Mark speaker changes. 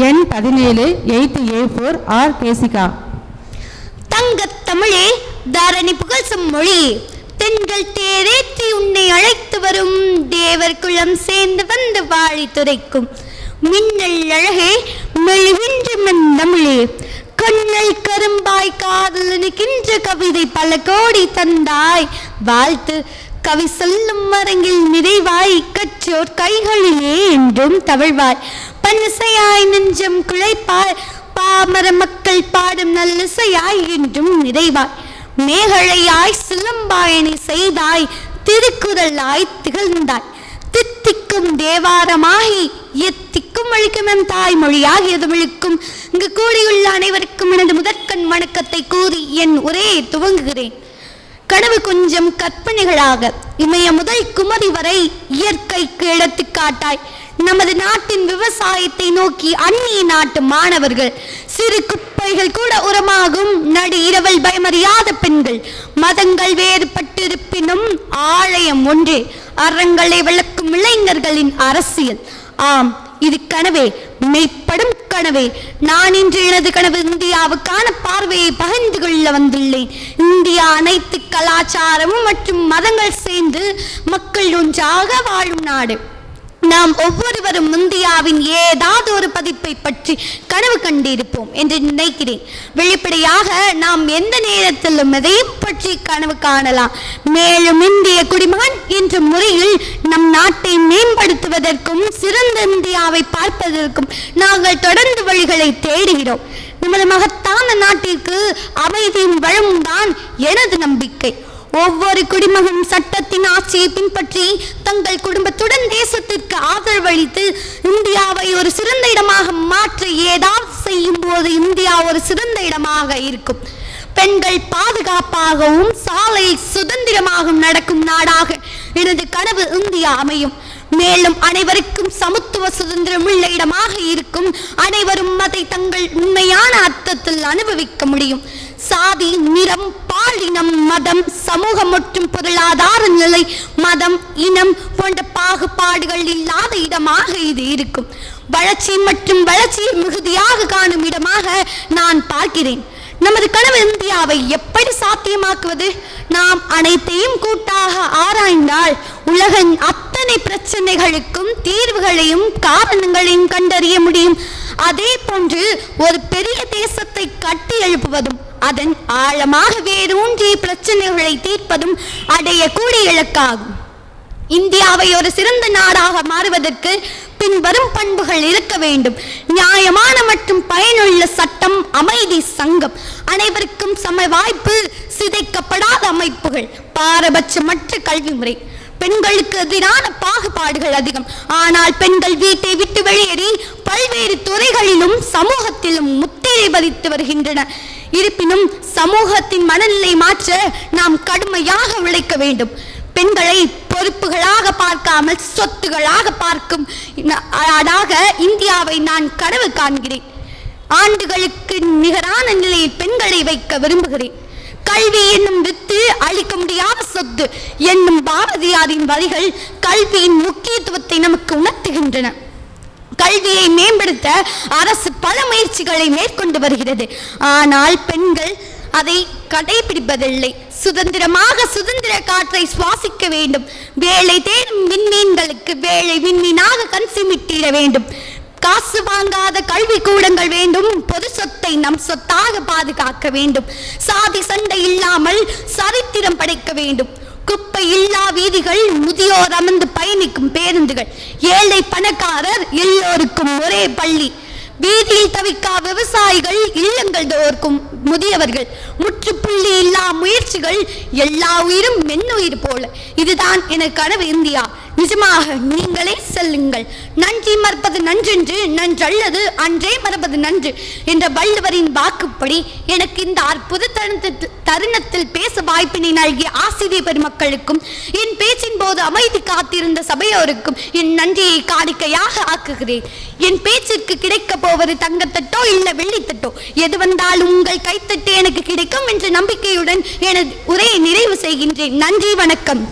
Speaker 1: எண் 17 8A4 R Kesika.
Speaker 2: தங்கத் தமிழே, தாரணி புகழ்சும் மொழி, தென்றல் தேரேற்றி உன்னை அழைத்து வரும் தேவர் குளம் சேர்ந்து வந்து வாழி துரைக்கும் மின்னல் அழகே, மெழுகின்ற தமிழே, கண்ணல் கரும்பாய் காதலனுக்கின்ற கவிதை பல கோடி தந்தாய் வாழ்த்து கவி சொல்லும் அரங்கில் நிறைவாய் கற்றோர் கைகளிலே என்றும் தவழ்வாய் பன்னிசையாய் நெஞ்சம் குழைப்பாய் பாமர மக்கள் பாடும் நல்லிசையாய் என்றும் நிறைவாய் மேகழையாய் சிலம்பாயணி செய்தாய் திருக்குறளாய் திகழ்ந்தாய் தித்திக்கும் தேவாரமாகி எத்திக்கும் அழிக்கும் என் தாய்மொழியாகிய தமிழுக்கும் இங்கு கூடியுள்ள அனைவருக்கும் எனது முதற்கண் வணக்கத்தை கூறி என் உரையை துவங்குகிறேன். கனவு கொஞ்சம் கற்பனைகளாக இமய முதல் குமரி வரை இயற்கைக்கு எடுத்துக்காட்டாய் நமது நாட்டின் விவசாயத்தை நோக்கி அந்நிய நாட்டு மாணவர்கள், சிறு குப்பைகள் கூட உரமாகும் நடு இரவல் பயமறியாத பெண்கள், மதங்கள் வேறுபட்டிருப்பினும் ஆலயம் ஒன்றே, அறங்களை விளக்கும் இளைஞர்களின் அரசியல். ஆம், இது கனவே, மெய்ப்படும் கனவே. நான் இன்று எனது கனவு இந்தியாவுக்கான பார்வையை பகிர்ந்து கொள்ள வந்துள்ளேன். இந்தியா அனைத்து கலாச்சாரமும் மற்றும் மதங்கள் சேர்ந்து மக்கள் ஒன்றாக வாழும் நாடு. நாம் ஒவ்வொருவரும் இந்தியாவின் ஏதாவது ஒரு பதிப்பை பற்றி கனவு கண்டிருப்போம் என்று நினைக்கிறேன். வெளிப்படையாக நாம் எந்த நேரத்திலும் எதையும் பற்றி கனவு காணலாம். மேலும் இந்திய குடிமகன் என்ற முறையில் நம் நாட்டை மேம்படுத்துவதற்கும் சிறந்த இந்தியாவை பார்ப்பதற்கும் நாங்கள் தொடர்ந்து வழிகளை தேடுகிறோம். நமது மகத்தான நாட்டிற்கு அமைதியும் வளமும் தான் எனது நம்பிக்கை. ஒவ்வொரு குடிமகனும் சட்டத்தின் ஆட்சியை பின்பற்றி தங்கள் குடும்பத்துடன் தேசத்திற்கு ஆதரவளித்து இந்தியாவை ஒரு சிறந்த இடமாக மாற்ற ஏதாவது செய்யும் போது இந்தியா ஒரு சிறந்த இடமாக இருக்கும். பெண்கள் பாதுகாப்பாகவும் சாலை சுதந்திரமாகவும் நடக்கும் நாடாக எனது கனவு இந்தியா அமையும். மேலும் அனைவருக்கும் சமத்துவ சுதந்திரம் உள்ள இடமாக இருக்கும். அனைவரும் அதை தங்கள் உண்மையான அர்த்தத்தில் அனுபவிக்க முடியும். சாதி, நிறம், பாலினம், மதம், சமூகம் மற்றும் பொருளாதார நிலை, மதம், இனம் போன்ற பாகுபாடுகள் இல்லாத இடமாக இது இருக்கும். வளர்ச்சி மற்றும் வளர்ச்சியை மிகுதியாக காணும் இடமாக நான் பார்க்கிறேன். நமது கனவு இந்தியாவை எப்படி சாத்தியமாக்குவது? நாம் அனைத்தையும் கூட்டாக ஆராய்ந்தால் உலகின் அத்தனை பிரச்சனைகளுக்கும் தீர்வுகளையும் காரணங்களையும் கண்டறிய முடியும். அதே போன்று ஒரு பெரிய தேசத்தை கட்டி எழுப்புவதும் அதன் ஆழமாக வேரூன்றிய பிரச்சனைகளை தீர்ப்பதும் அடையக்கூடிய இலக்காகும். இந்தியாவை ஒரு சிறந்த நாடாக மாறுவதற்கு பின்வரும் பண்புகள் இருக்க வேண்டும். நியாயமான மற்றும் பயனுள்ள சட்டம், அமைதி, சங்கம், அனைவருக்கும் சம வாய்ப்பு, சிதைக்கப்படாத அமைப்புகள், பாரபட்சமற்ற கல்வி முறை. பெண்களுக்கு எதிரான பாகுபாடுகள் அதிகம். ஆனால் பெண்கள் வீட்டை விட்டு வெளியேறி பல்வேறு துறைகளிலும் சமூகத்திலும் முத்திரை பதித்து வருகின்றனர். இருப்பினும் சமூகத்தின் மனநிலை மாற்ற நாம் கடுமையாக உழைக்க வேண்டும். பெண்களை பொறுப்புகளாக பார்க்காமல் சொத்துகளாக பார்க்கும் நாடாக இந்தியாவை நான் கனவு காண்கிறேன். ஆண்டுகளுக்கு நிகரான நிலையில் பெண்களை வைக்க விரும்புகிறேன். கல்வி என்னும் வித்து அளிக்க முடியாத சொத்து என்னும் பாரதியாரின் வரிகள் கல்வியின் முக்கியத்துவத்தை நமக்கு உணர்த்துகின்றன. கல்வியை மேம்படுத்த அரசு பல முயற்சிகளை மேற்கொண்டு வருகிறது. ஆனால் பெண்கள் அதை கடைபிடிப்பதில்லை. சுதந்திரமாக சுதந்திர காற்றை சுவாசிக்க வேண்டும். வேலை தேடும் விண்மீன்களுக்கு வேலை விண்மீனாக கண் சிமிட்டிட வேண்டும். காசு வாங்காத கல்வி கூடங்கள் வேண்டும். பொது சொத்தை நம் சொத்தாக பாதுகாக்க வேண்டும். சாதி சண்டை இல்லாமல் சரித்திரம் படைக்க வேண்டும். குப்பை இல்லா வீதிகள், முதியோர் அமர்ந்து பயணிக்கும் பேருந்துகள், ஏழை பணக்காரர் எல்லோருக்கும் ஒரே பள்ளி, வீதியில் தவிக்கா விவசாயிகள், இல்லங்கள் தோற்கும் முதியவர்கள், முற்றுப்புள்ளி இல்லா முயற்சிகள், எல்லா உயிரும் மென்னுயிர் போல. இதுதான் என கனவு இந்தியா. நிஜமாக நீங்களே செல்லுங்கள். நன்றி மறப்பது நன்றென்று, நன்றல்லது அன்றே மறப்பது நன்று என்ற வள்ளுவரின் வாக்குப்படி எனக்கு இந்த அற்புத தருணத்தில் பேச வாய்ப்பினை நல்கிய ஆசிரியர் பெருமக்களுக்கும் என் பேச்சின் போது அமைதி காத்திருந்த சபையோருக்கும் என் நன்றியை காணிக்கையாக ஆக்குகிறேன். என் பேச்சிற்கு கிடைக்க போவது தங்கத்தட்டோ இல்ல வெள்ளித்தட்டோ, எது வந்தாலும் உங்கள் கைத்தட்டு எனக்கு கிடைக்கும் என்ற நம்பிக்கையுடன் எனது உரையை நிறைவு செய்கின்றேன். நன்றி, வணக்கம்.